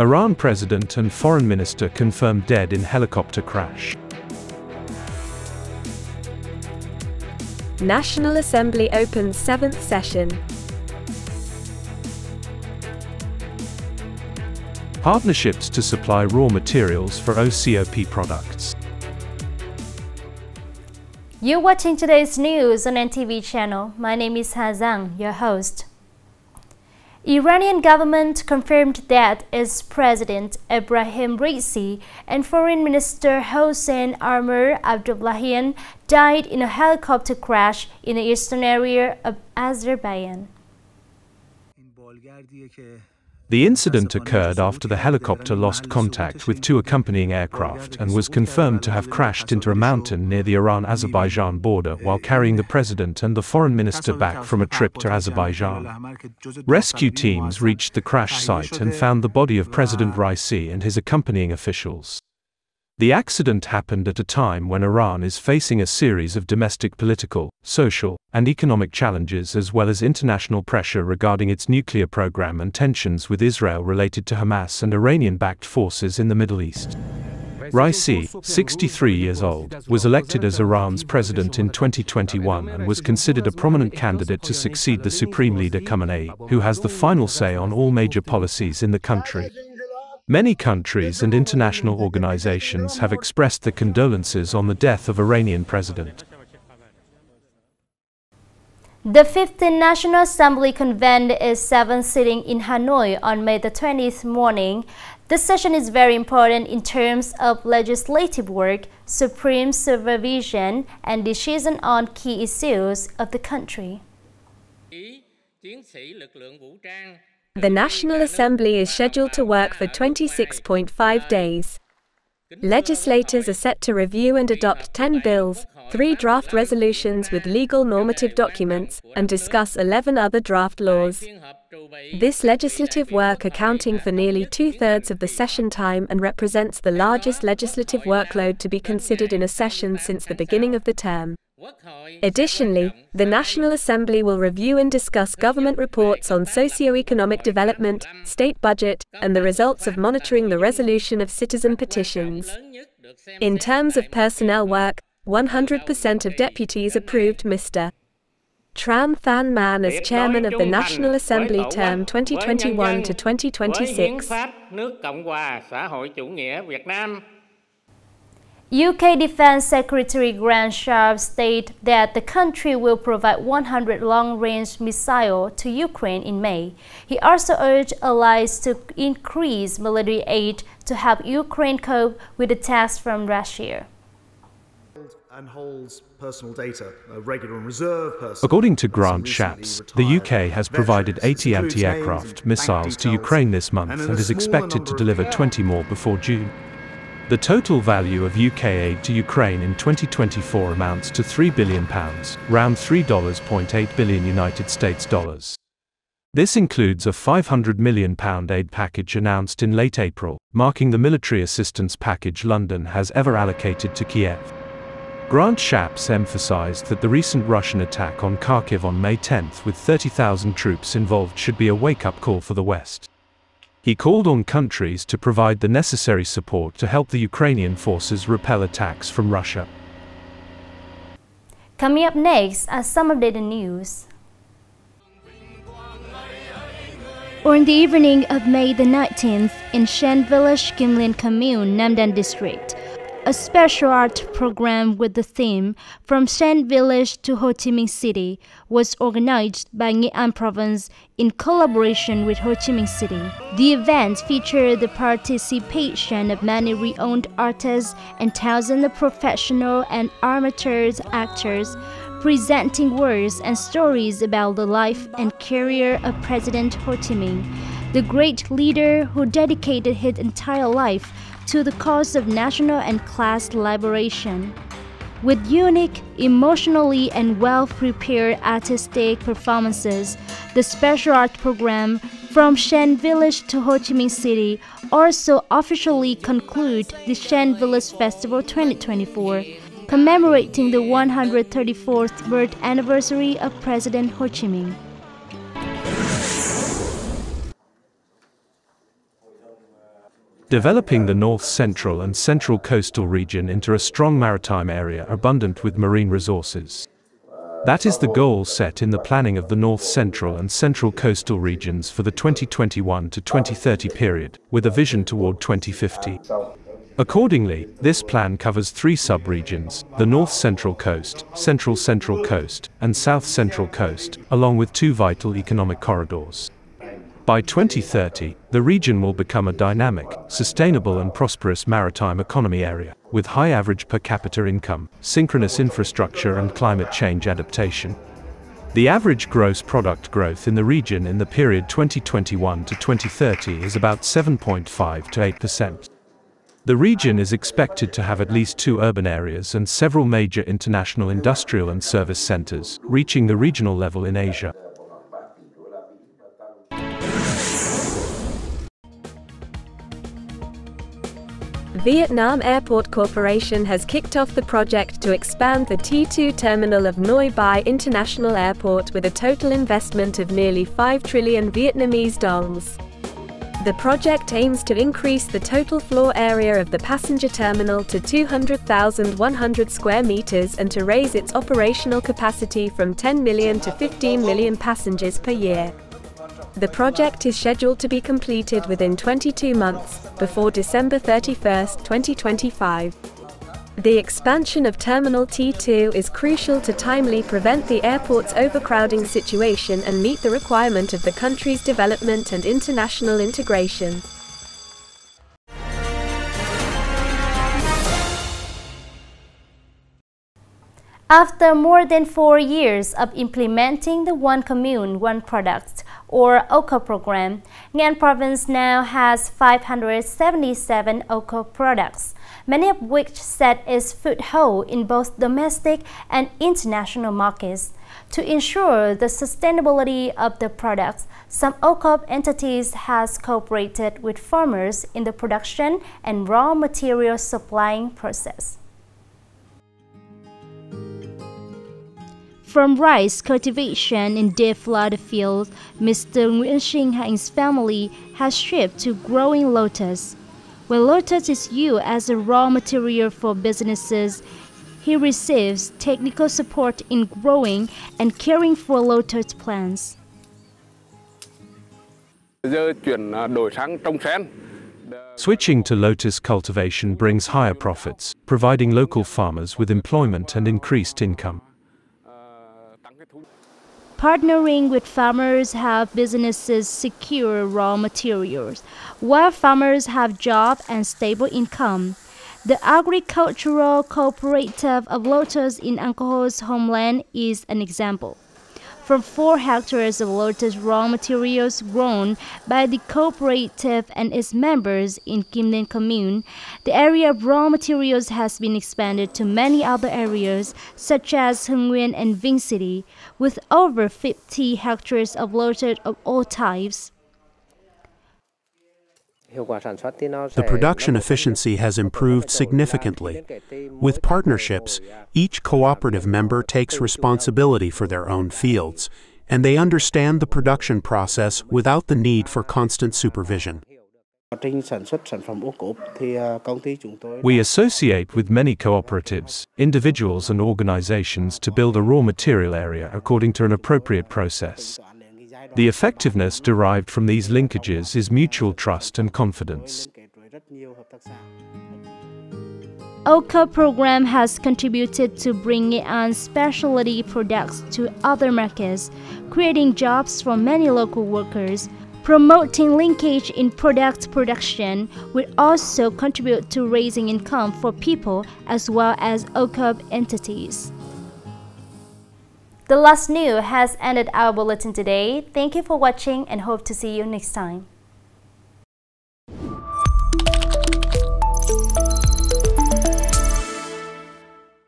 Iran president and foreign minister confirmed dead in helicopter crash. National Assembly opens 7th session. Partnerships to supply raw materials for OCOP products. You're watching today's news on NTV channel. My name is Zhang, your host. Iranian government confirmed that its President Ebrahim Raisi and Foreign Minister Hossein Amir Abdullahian died in a helicopter crash in the eastern area of Azerbaijan. The incident occurred after the helicopter lost contact with two accompanying aircraft and was confirmed to have crashed into a mountain near the Iran-Azerbaijan border while carrying the president and the foreign minister back from a trip to Azerbaijan. Rescue teams reached the crash site and found the body of President Raisi and his accompanying officials. The accident happened at a time when Iran is facing a series of domestic political, social, and economic challenges as well as international pressure regarding its nuclear program and tensions with Israel related to Hamas and Iranian-backed forces in the Middle East. Raisi, 63 years old, was elected as Iran's president in 2021 and was considered a prominent candidate to succeed the supreme leader Khamenei, who has the final say on all major policies in the country. Many countries and international organizations have expressed their condolences on the death of Iranian president. The 15th National Assembly convened its 7th sitting in Hanoi on May the 20th morning. This session is very important in terms of legislative work, supreme supervision, and decision on key issues of the country. The National Assembly is scheduled to work for 26.5 days. Legislators are set to review and adopt 10 bills, 3 draft resolutions with legal normative documents, and discuss 11 other draft laws. This legislative work accounting for nearly 2/3 of the session time and represents the largest legislative workload to be considered in a session since the beginning of the term. Additionally, the National Assembly will review and discuss government reports on socio-economic development, state budget, and the results of monitoring the resolution of citizen petitions. In terms of personnel work, 100% of deputies approved Mr. Tran Than Man as chairman of the National Assembly term 2021 to 2026. UK Defense Secretary Grant Sharp stated that the country will provide 100 long-range missiles to Ukraine in May. He also urged allies to increase military aid to help Ukraine cope with attacks from Russia. And holds personal data, regular and reserve personnel. According to Grant Shapps, the UK has provided 80 anti-aircraft missiles to Ukraine this month and is expected to deliver 20 more before June. The total value of UK aid to Ukraine in 2024 amounts to £3 billion, around $3.8 billion United States dollars. This includes a £500 million aid package announced in late April, marking the military assistance package London has ever allocated to Kiev. Grant Shapps emphasized that the recent Russian attack on Kharkiv on May 10th with 30,000 troops involved should be a wake-up call for the West. He called on countries to provide the necessary support to help the Ukrainian forces repel attacks from Russia. Coming up next are some updated news. On the evening of May the 19th, in Shan Village, Kimlin Commune, Namdan District, a special art program with the theme From Shan Village to Ho Chi Minh City was organized by Nghệ An Province in collaboration with Ho Chi Minh City. The event featured the participation of many renowned artists and thousands of professional and amateur actors, presenting words and stories about the life and career of President Ho Chi Minh, the great leader who dedicated his entire life to the cause of national and class liberation. With unique, emotionally and well-prepared artistic performances, the special art program From Shan Village to Ho Chi Minh City also officially conclude the Shan Village Festival 2024, commemorating the 134th birth anniversary of President Ho Chi Minh. developing the North Central and Central Coastal region into a strong maritime area abundant with marine resources. That is the goal set in the planning of the North Central and Central Coastal regions for the 2021 to 2030 period, with a vision toward 2050. Accordingly, this plan covers 3 sub-regions, the North Central Coast, Central Central Coast, and South Central Coast, along with 2 vital economic corridors. By 2030, the region will become a dynamic, sustainable and prosperous maritime economy area, with high average per capita income, synchronous infrastructure and climate change adaptation. The average gross product growth in the region in the period 2021 to 2030 is about 7.5 to 8%. The region is expected to have at least 2 urban areas and several major international industrial and service centers, reaching the regional level in Asia. Vietnam Airport Corporation has kicked off the project to expand the T2 terminal of Noi Bai International Airport with a total investment of nearly 5 trillion Vietnamese dongs. The project aims to increase the total floor area of the passenger terminal to 200,100 square meters and to raise its operational capacity from 10 million to 15 million passengers per year. The project is scheduled to be completed within 22 months, before December 31, 2025. The expansion of Terminal T2 is crucial to timely prevent the airport's overcrowding situation and meet the requirement of the country's development and international integration. After more than 4 years of implementing the One Commune, One Product, or OCOP program, Nghệ An province now has 577 OCOP products, many of which set its foothold in both domestic and international markets. To ensure the sustainability of the products, some OCOP entities has cooperated with farmers in the production and raw material supplying process. From rice cultivation in deep flooded fields, Mr. Nguyễn Thị Minh Khai's family has shifted to growing lotus. When lotus is used as a raw material for businesses, he receives technical support in growing and caring for lotus plants. Switching to lotus cultivation brings higher profits, providing local farmers with employment and increased income. Partnering with farmers help businesses secure raw materials, while farmers have jobs and stable income. The agricultural cooperative of lotus in Angkor's homeland is an example. From 4 hectares of lotus raw materials grown by the cooperative and its members in Kim Liên Commune, the area of raw materials has been expanded to many other areas, such as Truyen and Vinh City, with over 50 hectares of lotus of all types. The production efficiency has improved significantly. With partnerships, each cooperative member takes responsibility for their own fields, and they understand the production process without the need for constant supervision. We associate with many cooperatives, individuals and organizations to build a raw material area according to an appropriate process. The effectiveness derived from these linkages is mutual trust and confidence. OCOP program has contributed to bring Nghệ An specialty products to other markets, creating jobs for many local workers. Promoting linkage in product production will also contribute to raising income for people as well as OCOP entities. The last news has ended our bulletin today. Thank you for watching and hope to see you next time.